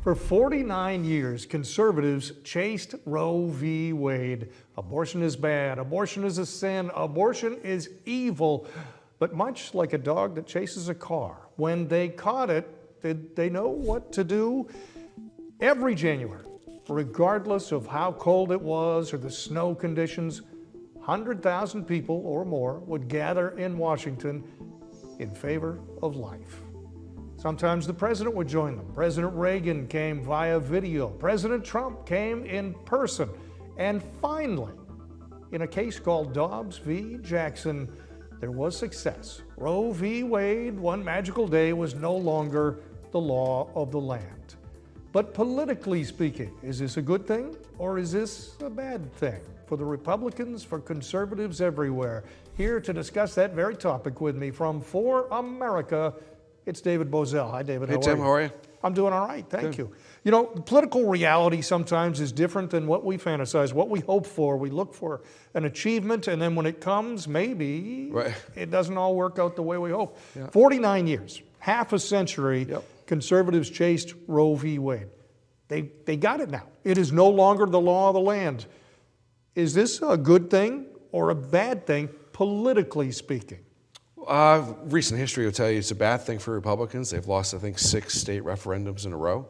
For 49 years, conservatives chased Roe v. Wade. Abortion is bad. Abortion is a sin. Abortion is evil. But much like a dog that chases a car, when they caught it, did they know what to do? Every January, regardless of how cold it was or the snow conditions, 100,000 people or more would gather in Washington in favor of life. Sometimes the president would join them. President Reagan came via video. President Trump came in person. And finally, in a case called Dobbs v. Jackson, there was success. Roe v. Wade, one magical day, was no longer the law of the land. But politically speaking, is this a good thing or is this a bad thing? For the Republicans, for conservatives everywhere. Here to discuss that very topic with me from For America, it's David Bozell. Hi, David. Hey, Tim. How are you? I'm doing all right. Thank you. You know, political reality sometimes is different than what we fantasize, what we hope for. We look for an achievement, and then when it comes, maybe it doesn't all work out the way we hope. 49 years, half a century, conservatives chased Roe v. Wade. They got it now. It is no longer the law of the land. Is this a good thing or a bad thing, politically speaking? Recent history will tell you it's a bad thing for Republicans. They've lost, I think, 6 state referendums in a row.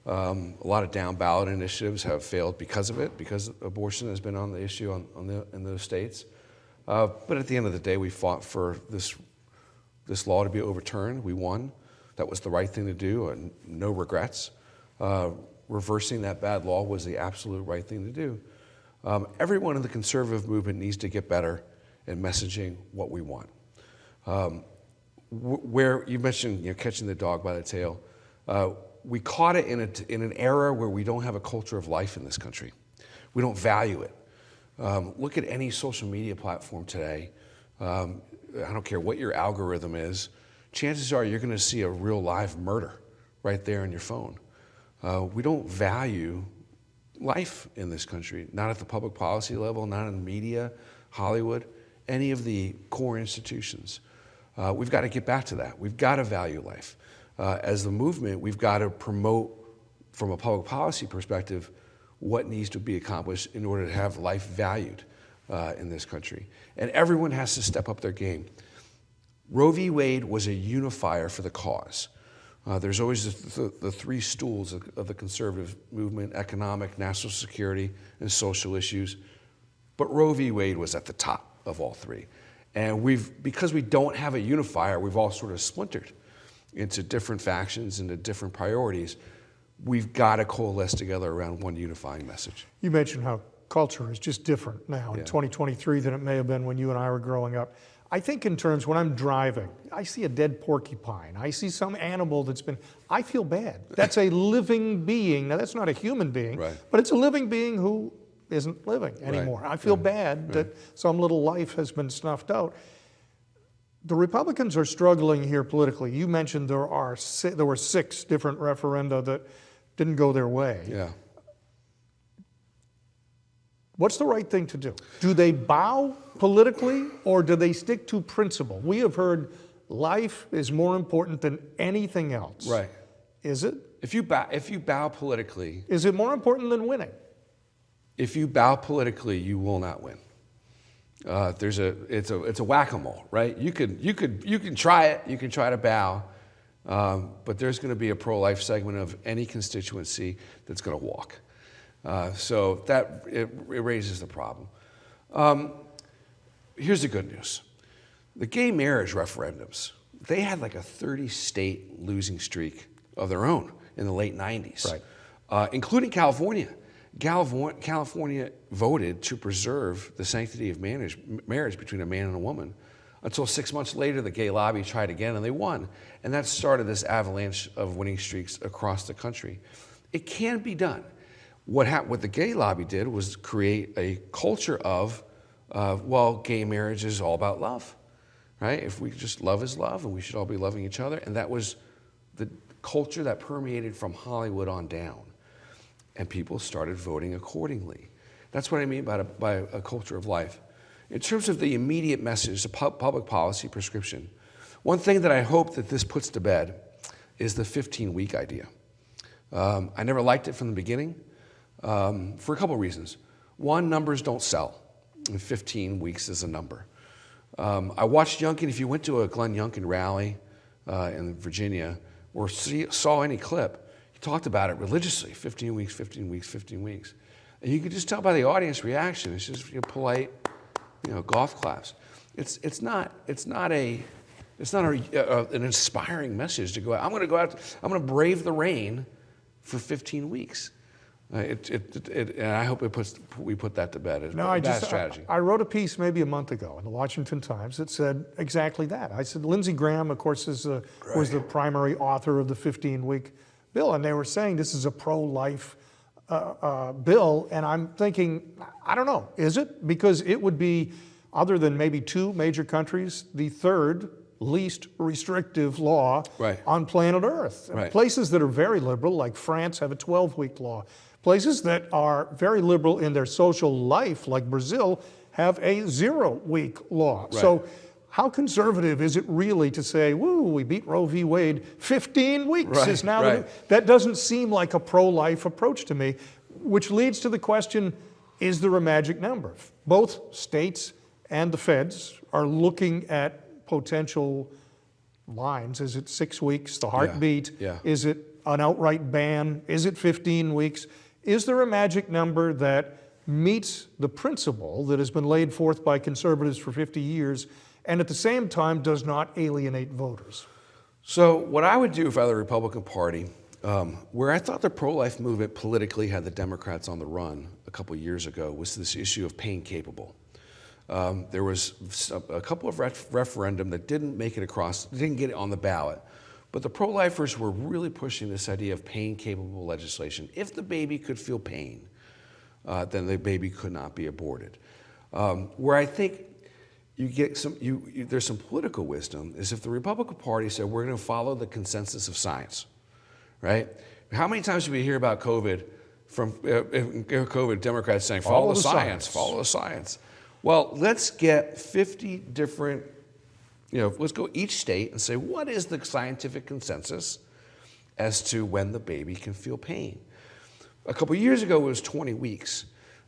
A lot of down ballot initiatives have failed because of it, because abortion has been on the issue in those states. But at the end of the day, we fought for this law to be overturned. We won. That was the right thing to do, and no regrets. Reversing that bad law was the absolute right thing to do. Everyone in the conservative movement needs to get better at messaging what we want. Where you mentioned, catching the dog by the tail, we caught it in an era where we don't have a culture of life in this country. We don't value it. Look at any social media platform today. I don't care what your algorithm is. Chances are you're going to see a real live murder right there on your phone. We don't value life in this country, not at the public policy level, not in the media, Hollywood, any of the core institutions. We've got to get back to that. We've got to value life. As the movement, we've got to promote, from a public policy perspective, what needs to be accomplished in order to have life valued in this country. And everyone has to step up their game. Roe v. Wade was a unifier for the cause. There's always the 3 stools of the conservative movement: economic, national security, and social issues. But Roe v. Wade was at the top of all 3. And because we don't have a unifier, we've all sort of splintered into different factions, into different priorities. We've got to coalesce together around one unifying message. You mentioned how culture is just different now in 2023 than it may have been when you and I were growing up. I think in terms, when I'm driving, I see a dead porcupine. I see some animal I feel bad. That's a living being. Now, that's not a human being, but it's a living being who isn't living anymore. I feel bad that some little life has been snuffed out. The Republicans are struggling here politically. You mentioned there were 6 different referenda that didn't go their way. What's the right thing to do? Do they bow politically or do they stick to principle? We have heard life is more important than anything else. Right. Is it? If you bow politically, is it more important than winning? If you bow politically, you will not win. It's a whack-a-mole, right? You can try it. You can try to bow, but there's going to be a pro-life segment of any constituency that's going to walk. So it raises the problem. Here's the good news: the gay marriage referendums, they had like a 30-state losing streak of their own in the late 90s, including California. California voted to preserve the sanctity of marriage between a man and a woman until 6 months later, the gay lobby tried again and they won. And that started this avalanche of winning streaks across the country. It can be done. What the gay lobby did was create a culture of, gay marriage is all about love, right? If we just love is love and we should all be loving each other. And that was the culture that permeated from Hollywood on down. And people started voting accordingly. That's what I mean by a culture of life. In terms of the immediate message, the public policy prescription, one thing that I hope that this puts to bed is the 15-week idea. I never liked it from the beginning for a couple of reasons. One, numbers don't sell. And 15 weeks is a number. I watched Youngkin. If you went to a Glenn Youngkin rally in Virginia or saw any clip, he talked about it religiously, 15 weeks, 15 weeks, 15 weeks. And you could just tell by the audience reaction. It's just polite, golf claps. It's not an inspiring message to go out. I'm going to go out. I'm going to brave the rain for 15 weeks. And I hope we put that to bed. It's a bad strategy. I wrote a piece maybe a month ago in the Washington Times that said exactly that. I said Lindsey Graham, of course, was the primary author of the 15-week bill, and they were saying this is a pro-life bill, and I'm thinking, I don't know, is it? Because it would be, other than maybe 2 major countries, the third least restrictive law on planet Earth. Right. Places that are very liberal, like France, have a 12-week law. Places that are very liberal in their social life, like Brazil, have a 0-week law. Right. So how conservative is it really to say, woo, we beat Roe v. Wade, 15 weeks is now that doesn't seem like a pro-life approach to me, which leads to the question, is there a magic number? Both states and the feds are looking at potential lines. Is it 6 weeks, the heartbeat? Yeah. Is it an outright ban? Is it 15 weeks? Is there a magic number that meets the principle that has been laid forth by conservatives for 50 years and at the same time does not alienate voters? So what I would do if I were the Republican Party, where I thought the pro-life movement politically had the Democrats on the run a couple of years ago, was this issue of pain capable. There was a couple of referendum that didn't make it across, didn't get it on the ballot. But the pro-lifers were really pushing this idea of pain-capable legislation. If the baby could feel pain, then the baby could not be aborted. Where I think you get there's some political wisdom is if the Republican Party said we're going to follow the consensus of science, right? How many times do we hear about COVID from COVID Democrats saying follow the science, follow the science? Well, let's get 50 different. Let's go each state and say, what is the scientific consensus as to when the baby can feel pain? A couple of years ago, it was 20 weeks.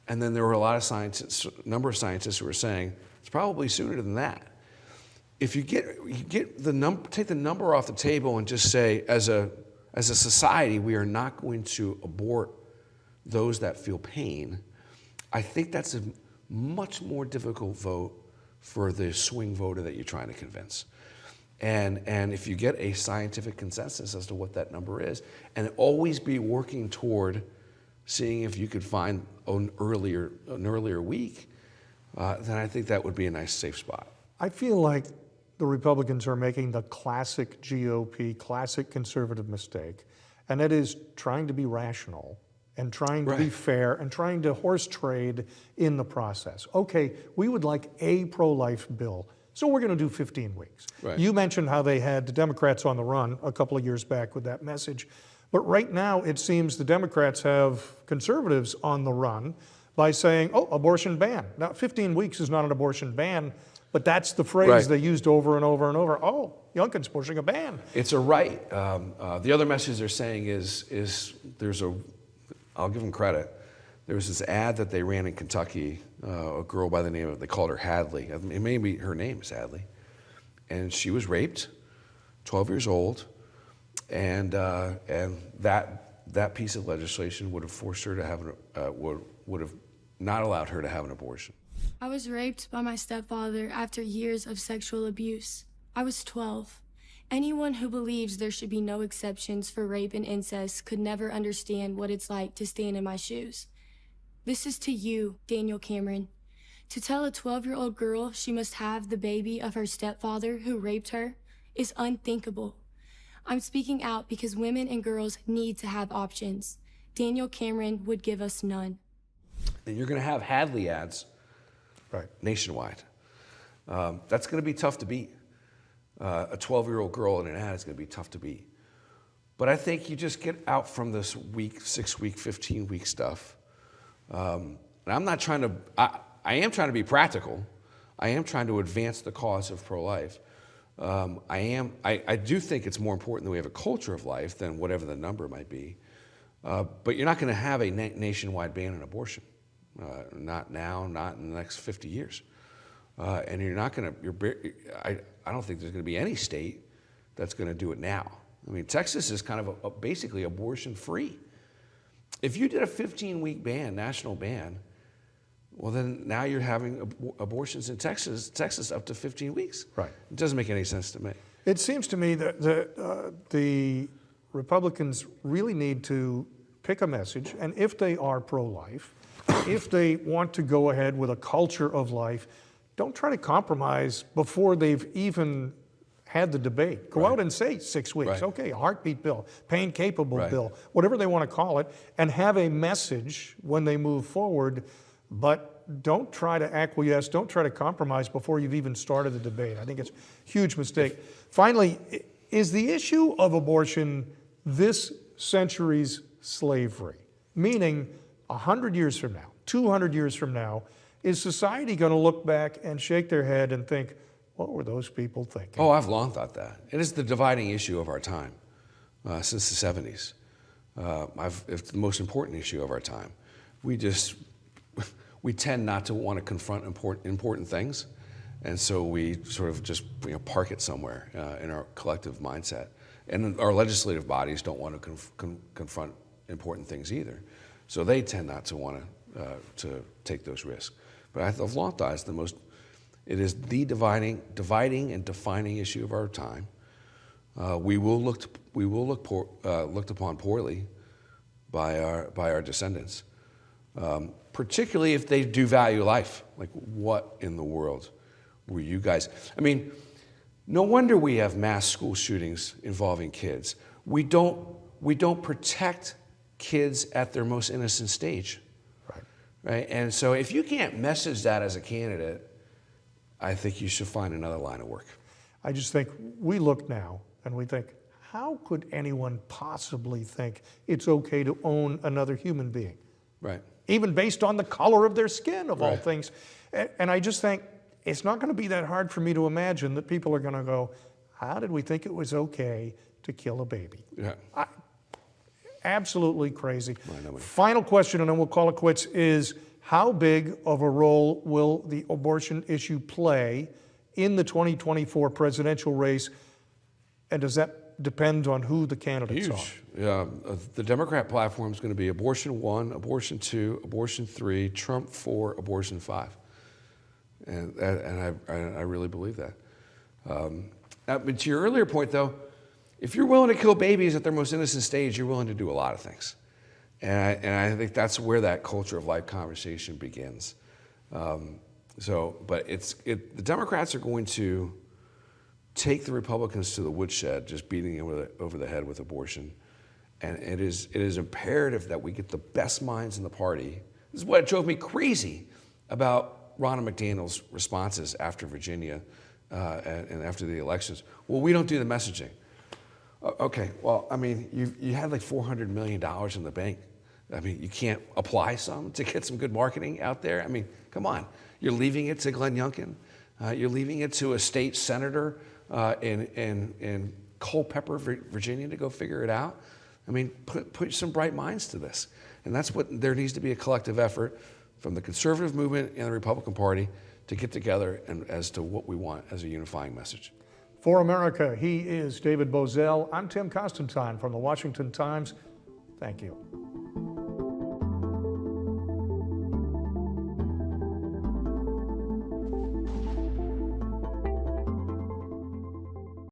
And then there were a lot of scientists, number of scientists who were saying, it's probably sooner than that. If you take the number off the table and just say, as a society, we are not going to abort those that feel pain, I think that's a much more difficult vote for the swing voter that you're trying to convince. And if you get a scientific consensus as to what that number is, and always be working toward seeing if you could find an earlier week, then I think that would be a nice safe spot. I feel like the Republicans are making the classic GOP, classic conservative mistake, and that is trying to be rational and trying to be fair and trying to horse trade in the process. Okay, we would like a pro-life bill, so we're going to do 15 weeks. Right. You mentioned how they had the Democrats on the run a couple of years back with that message. But right now, it seems the Democrats have conservatives on the run by saying, oh, abortion ban. Now, 15 weeks is not an abortion ban, but that's the phrase they used over and over and over. Oh, Youngkin's pushing a ban. It's a right. The other message they're saying is there's a, I'll give them credit. There was this ad that they ran in Kentucky, a girl by the name of, they called her Hadley. Maybe her name is Hadley. And she was raped, 12 years old, and that piece of legislation would have forced her to have would have not allowed her to have an abortion. I was raped by my stepfather after years of sexual abuse. I was 12. Anyone who believes there should be no exceptions for rape and incest could never understand what it's like to stand in my shoes. This is to you, Daniel Cameron. To tell a 12-year-old girl she must have the baby of her stepfather who raped her is unthinkable. I'm speaking out because women and girls need to have options. Daniel Cameron would give us none. And you're going to have Hadley ads nationwide. That's going to be tough to beat. A 12-year-old girl in an ad is going to be tough to beat. But I think you just get out from this week, 6-week, 15-week stuff. And I'm not trying to, I am trying to be practical. I am trying to advance the cause of pro-life. I do think it's more important that we have a culture of life than whatever the number might be. But you're not going to have a nationwide ban on abortion. Not now, not in the next 50 years. And you're not going to, I don't think there's going to be any state that's going to do it now. I mean, Texas is kind of basically abortion free. If you did a 15-week ban, national ban, well, then now you're having abortions in Texas up to 15 weeks. Right. It doesn't make any sense to me. It seems to me that the Republicans really need to pick a message, and if they are pro-life, if they want to go ahead with a culture of life, don't try to compromise before they've even had the debate. Go out and say 6 weeks. Right. Okay, a heartbeat bill, pain-capable Right. bill, whatever they want to call it, and have a message when they move forward, but don't try to acquiesce, don't try to compromise before you've even started the debate. I think it's a huge mistake. Finally, is the issue of abortion this century's slavery? Meaning, 100 years from now, 200 years from now, is society going to look back and shake their head and think, what were those people thinking? Oh, I've long thought that. It is the dividing issue of our time since the 70s. It's the most important issue of our time. We tend not to want to confront important things, and so we sort of just park it somewhere in our collective mindset. And our legislative bodies don't want to confront important things either, so they tend not to want to take those risks. But I've long thought it is the dividing and defining issue of our time. We will looked upon poorly by our descendants. Particularly if they do value life. Like, what in the world were you guys? I mean, no wonder we have mass school shootings involving kids. We don't protect kids at their most innocent stage. Right? And so if you can't message that as a candidate, I think you should find another line of work. I just think we look now and we think, how could anyone possibly think it's okay to own another human being? Right. Even based on the color of their skin, of all Right. things. And I just think it's not going to be that hard for me to imagine that people are going to go, how did we think it was okay to kill a baby? Yeah. Absolutely crazy. Right. Final question, and then we'll call it quits, is how big of a role will the abortion issue play in the 2024 presidential race? And does that depend on who the candidates are? Huge. Yeah. The Democrat platform is going to be abortion 1, abortion 2, abortion 3, Trump 4, abortion 5. And I really believe that. But to your earlier point, though, if you're willing to kill babies at their most innocent stage, you're willing to do a lot of things. And I think that's where that culture of life conversation begins. But the Democrats are going to take the Republicans to the woodshed, just beating them over the head with abortion. And it is imperative that we get the best minds in the party. This is what drove me crazy about Ronna McDaniel's responses after Virginia and after the elections. Well, we don't do the messaging. Okay, well, I mean, you had like $400 million in the bank. I mean, you can't apply some to get some good marketing out there? I mean, come on. You're leaving it to Glenn Youngkin. You're leaving it to a state senator in Culpeper, Virginia, to go figure it out. I mean, put some bright minds to this. And that's what there needs to be, a collective effort from the conservative movement and the Republican Party to get together and as to what we want as a unifying message. For America, he is David Bozell. I'm Tim Constantine from the Washington Times. Thank you.